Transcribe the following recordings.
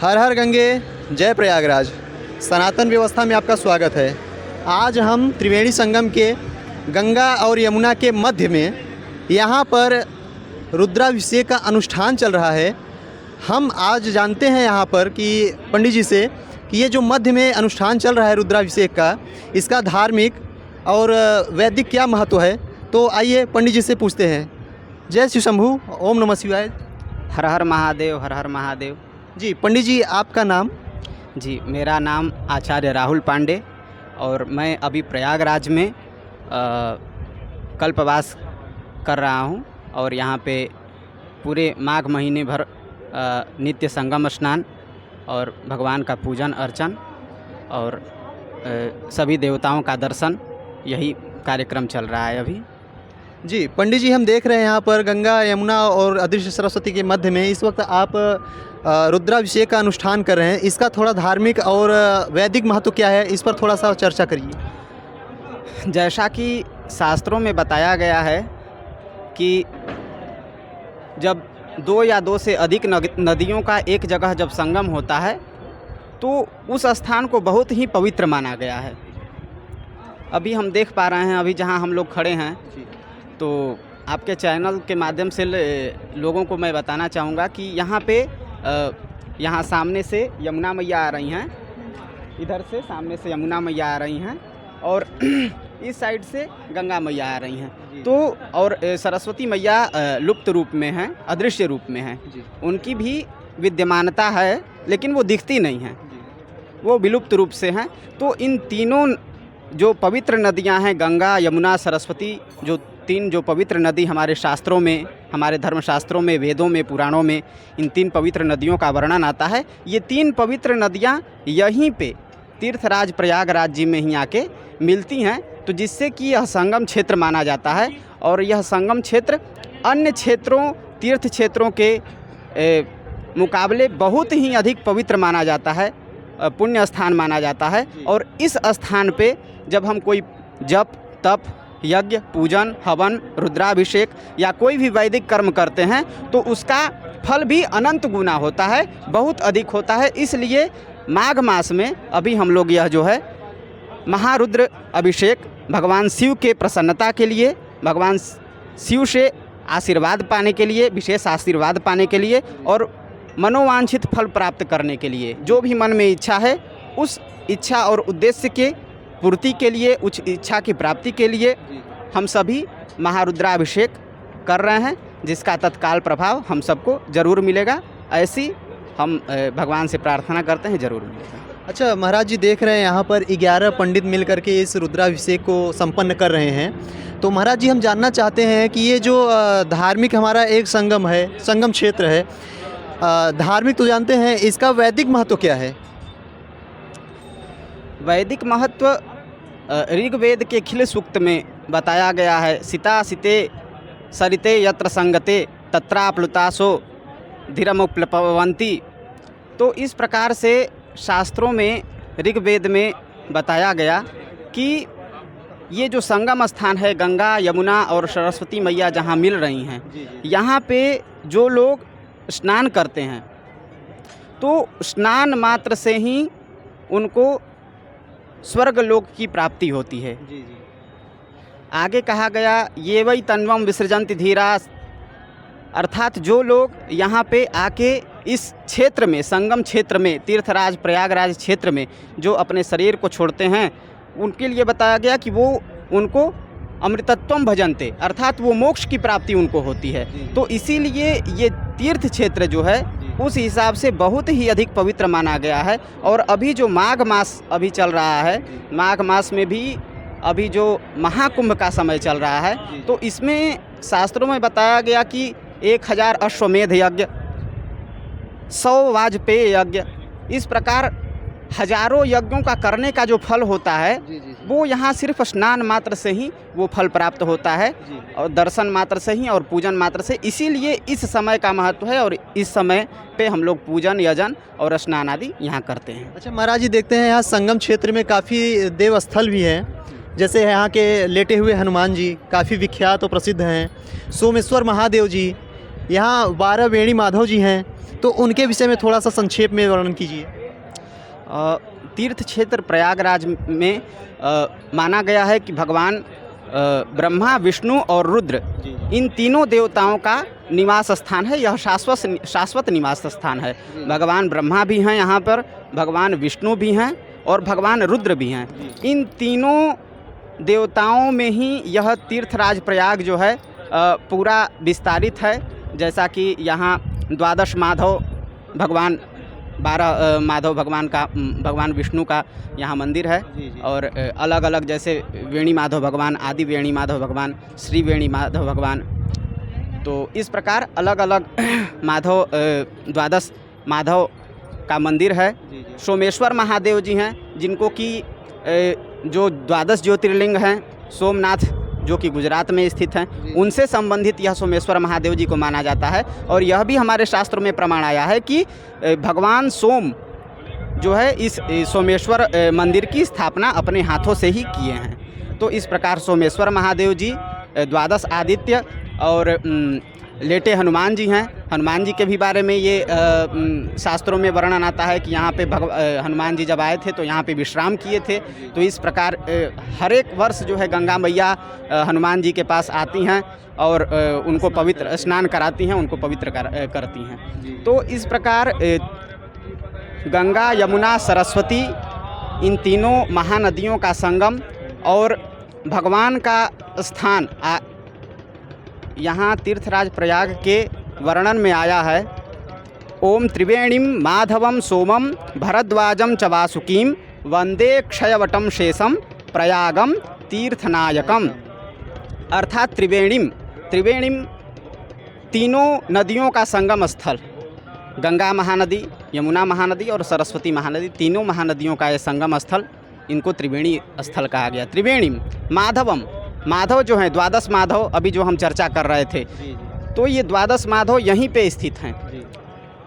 हर हर गंगे जय प्रयागराज। सनातन व्यवस्था में आपका स्वागत है। आज हम त्रिवेणी संगम के गंगा और यमुना के मध्य में यहाँ पर रुद्राभिषेक का अनुष्ठान चल रहा है। हम आज जानते हैं यहाँ पर कि पंडित जी से कि ये जो मध्य में अनुष्ठान चल रहा है रुद्राभिषेक का, इसका धार्मिक और वैदिक क्या महत्व है। तो आइए पंडित जी से पूछते हैं। जय शिव शंभू, ओम नमः शिवाय। हर हर महादेव, हर हर महादेव। जी पंडित जी, आपका नाम? जी, मेरा नाम आचार्य राहुल पांडे और मैं अभी प्रयागराज में कल्पवास कर रहा हूँ और यहाँ पे पूरे माघ महीने भर नित्य संगम स्नान और भगवान का पूजन अर्चन और सभी देवताओं का दर्शन, यही कार्यक्रम चल रहा है अभी। जी पंडित जी, हम देख रहे हैं यहाँ पर गंगा यमुना और अदृश्य सरस्वती के मध्य में इस वक्त आप रुद्राभिषेक का अनुष्ठान कर रहे हैं। इसका थोड़ा धार्मिक और वैदिक महत्व क्या है, इस पर थोड़ा सा चर्चा करिए। जैसा कि शास्त्रों में बताया गया है कि जब दो या दो से अधिक नदियों का एक जगह जब संगम होता है तो उस स्थान को बहुत ही पवित्र माना गया है। अभी हम देख पा रहे हैं, अभी जहां हम लोग खड़े हैं, तो आपके चैनल के माध्यम से लोगों को मैं बताना चाहूँगा कि यहाँ पे यहाँ सामने से यमुना मैया आ रही हैं, इधर से सामने से यमुना मैया आ रही हैं और इस साइड से गंगा मैया आ रही हैं। तो और सरस्वती मैया लुप्त रूप में हैं, अदृश्य रूप में हैं। उनकी भी विद्यमानता है लेकिन वो दिखती नहीं हैं, वो विलुप्त रूप से हैं। तो इन तीनों जो पवित्र नदियां हैं, गंगा यमुना सरस्वती, जो तीन जो पवित्र नदी हमारे शास्त्रों में, हमारे धर्मशास्त्रों में, वेदों में, पुराणों में इन तीन पवित्र नदियों का वर्णन आता है। ये तीन पवित्र नदियां यहीं पे तीर्थराज प्रयागराज जी में ही आके मिलती हैं, तो जिससे कि यह संगम क्षेत्र माना जाता है। और यह संगम क्षेत्र अन्य क्षेत्रों, तीर्थ क्षेत्रों के मुकाबले बहुत ही अधिक पवित्र माना जाता है, पुण्य स्थान माना जाता है। और इस स्थान पे जब हम कोई जप, तप, यज्ञ, पूजन, हवन, रुद्राभिषेक या कोई भी वैदिक कर्म करते हैं तो उसका फल भी अनंत गुना होता है, बहुत अधिक होता है। इसलिए माघ मास में अभी हम लोग यह जो है महारुद्र अभिषेक भगवान शिव के प्रसन्नता के लिए, भगवान शिव से आशीर्वाद पाने के लिए, विशेष आशीर्वाद पाने के लिए और मनोवांछित फल प्राप्त करने के लिए, जो भी मन में इच्छा है उस इच्छा और उद्देश्य के पूर्ति के लिए, उस इच्छा की प्राप्ति के लिए हम सभी महारुद्राभिषेक कर रहे हैं, जिसका तत्काल प्रभाव हम सबको ज़रूर मिलेगा। ऐसी हम भगवान से प्रार्थना करते हैं, ज़रूर मिलेगा। अच्छा महाराज जी, देख रहे हैं यहाँ पर 11 पंडित मिलकर के इस रुद्राभिषेक को संपन्न कर रहे हैं। तो महाराज जी, हम जानना चाहते हैं कि ये जो धार्मिक हमारा एक संगम है, संगम क्षेत्र है, धार्मिक तो जानते हैं, इसका वैदिक महत्व क्या है? वैदिक महत्व ऋग्वेद के खिल सूक्त में बताया गया है। सीता सीते सरिते यत्र संगते तत्राप्लुतासो धीरमुप्लवंती। तो इस प्रकार से शास्त्रों में, ऋग्वेद में बताया गया कि ये जो संगम स्थान है, गंगा यमुना और सरस्वती मैया जहाँ मिल रही हैं, यहाँ पे जो लोग स्नान करते हैं तो स्नान मात्र से ही उनको स्वर्ग लोक की प्राप्ति होती है। आगे कहा गया ये वही तन्वम विसर्जन्ति धीरा, अर्थात जो लोग यहाँ पे आके इस क्षेत्र में, संगम क्षेत्र में, तीर्थराज प्रयागराज क्षेत्र में जो अपने शरीर को छोड़ते हैं, उनके लिए बताया गया कि वो उनको अमृतत्वम भजन्ते, अर्थात वो मोक्ष की प्राप्ति उनको होती है। तो इसीलिए ये तीर्थ क्षेत्र जो है उस हिसाब से बहुत ही अधिक पवित्र माना गया है। और अभी जो माघ मास अभी चल रहा है, माघ मास में भी अभी जो महाकुंभ का समय चल रहा है, तो इसमें शास्त्रों में बताया गया कि 1000 अश्वमेध यज्ञ, 100 वाजपेय यज्ञ, इस प्रकार हजारों यज्ञों का करने का जो फल होता है वो यहाँ सिर्फ स्नान मात्र से ही वो फल प्राप्त होता है और दर्शन मात्र से ही और पूजन मात्र से। इसीलिए इस समय का महत्व है और इस समय पे हम लोग पूजन, यजन और स्नान आदि यहाँ करते हैं। अच्छा महाराज जी, देखते हैं यहाँ संगम क्षेत्र में काफ़ी देवस्थल भी हैं, जैसे यहाँ के लेटे हुए हनुमान जी काफ़ी विख्यात और प्रसिद्ध हैं, सोमेश्वर महादेव जी, यहाँ 12 वेणी माधव जी हैं। तो उनके विषय में थोड़ा सा संक्षेप में वर्णन कीजिए। तीर्थ क्षेत्र प्रयागराज में माना गया है कि भगवान ब्रह्मा, विष्णु और रुद्र इन तीनों देवताओं का निवास स्थान है। यह शाश्वत निवास स्थान है। भगवान ब्रह्मा भी हैं यहाँ पर, भगवान विष्णु भी हैं और भगवान रुद्र भी हैं। इन तीनों देवताओं में ही यह तीर्थराज प्रयाग जो है पूरा विस्तारित है। जैसा कि यहाँ 12 माधव भगवान, 12 माधव भगवान विष्णु का यहाँ मंदिर है। और अलग अलग जैसे वेणी माधव भगवान, आदि वेणी माधव भगवान, श्री वेणी माधव भगवान, तो इस प्रकार अलग अलग माधव 12 माधव का मंदिर है। सोमेश्वर महादेव जी हैं, जिनको कि जो 12 ज्योतिर्लिंग हैं, सोमनाथ जो कि गुजरात में स्थित हैं, उनसे संबंधित यह सोमेश्वर महादेव जी को माना जाता है। और यह भी हमारे शास्त्रों में प्रमाण आया है कि भगवान सोम जो है इस सोमेश्वर मंदिर की स्थापना अपने हाथों से ही किए हैं। तो इस प्रकार सोमेश्वर महादेव जी, 12 आदित्य और लेटे हनुमान जी हैं। हनुमान जी के भी बारे में ये शास्त्रों में वर्णन आता है कि यहाँ पे हनुमान जी जब आए थे तो यहाँ पे विश्राम किए थे। तो इस प्रकार हर एक वर्ष जो है गंगा मैया हनुमान जी के पास आती हैं और उनको पवित्र स्नान कराती हैं, उनको पवित्र करती हैं। तो इस प्रकार गंगा, यमुना, सरस्वती इन तीनों महानदियों का संगम और भगवान का स्थान यहाँ तीर्थराज प्रयाग के वर्णन में आया है। ओम त्रिवेणीम माधवम सोमम भरद्वाजम च वासुकीम वंदे क्षयवटम शेषम प्रयागम तीर्थनायकम। अर्थात त्रिवेणीम तीनों नदियों का संगम स्थल, गंगा महानदी, यमुना महानदी और सरस्वती महानदी, तीनों महानदियों का ये संगम स्थल, इनको त्रिवेणी स्थल कहा गया। त्रिवेणीम माधवम, माधव जो हैं 12 माधव, अभी जो हम चर्चा कर रहे थे, तो ये 12 माधव यहीं पे स्थित हैं।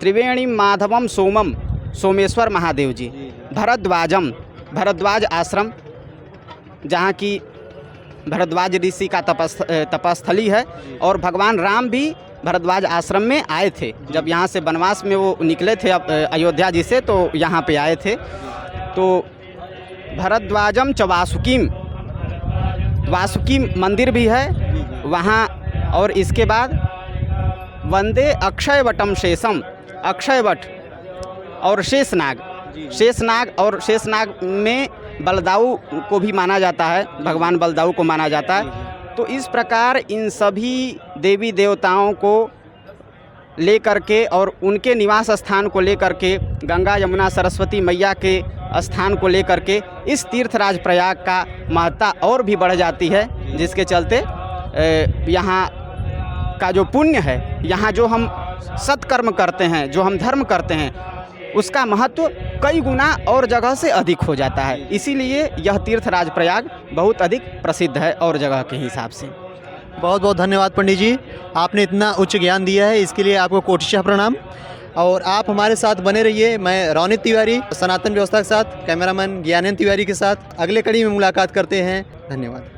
त्रिवेणी माधवम सोमम, सोमेश्वर महादेव जी। भरद्वाजम, भरद्वाज आश्रम, जहाँ की भरद्वाज ऋषि का तपस्थली है। और भगवान राम भी भरद्वाज आश्रम में आए थे। जब यहाँ से वनवास में वो निकले थे अयोध्या जी से, तो यहाँ पे आए थे। तो भरद्वाजम च वासुकीम, वासुकी मंदिर भी है वहाँ। और इसके बाद वंदे अक्षयवटम शेषम, अक्षयवट और शेषनाग, और शेषनाग में बलदाऊ को भी माना जाता है, भगवान बलदाऊ को माना जाता है। तो इस प्रकार इन सभी देवी देवताओं को लेकर के और उनके निवास स्थान को लेकर के, गंगा, यमुना, सरस्वती मैया के स्थान को लेकर के इस तीर्थराज प्रयाग का महत्ता और भी बढ़ जाती है। जिसके चलते यहाँ का जो पुण्य है, यहाँ जो हम सत्कर्म करते हैं, जो हम धर्म करते हैं, उसका महत्व कई गुना और जगह से अधिक हो जाता है। इसीलिए यह तीर्थराज प्रयाग बहुत अधिक प्रसिद्ध है और जगह के हिसाब से। बहुत बहुत धन्यवाद पंडित जी, आपने इतना उच्च ज्ञान दिया है, इसके लिए आपको कोटिशः प्रणाम। और आप हमारे साथ बने रहिए। मैं रौनित तिवारी, सनातन व्यवस्था के साथ कैमरामैन ज्ञानेंद्र तिवारी के साथ अगले कड़ी में मुलाकात करते हैं। धन्यवाद।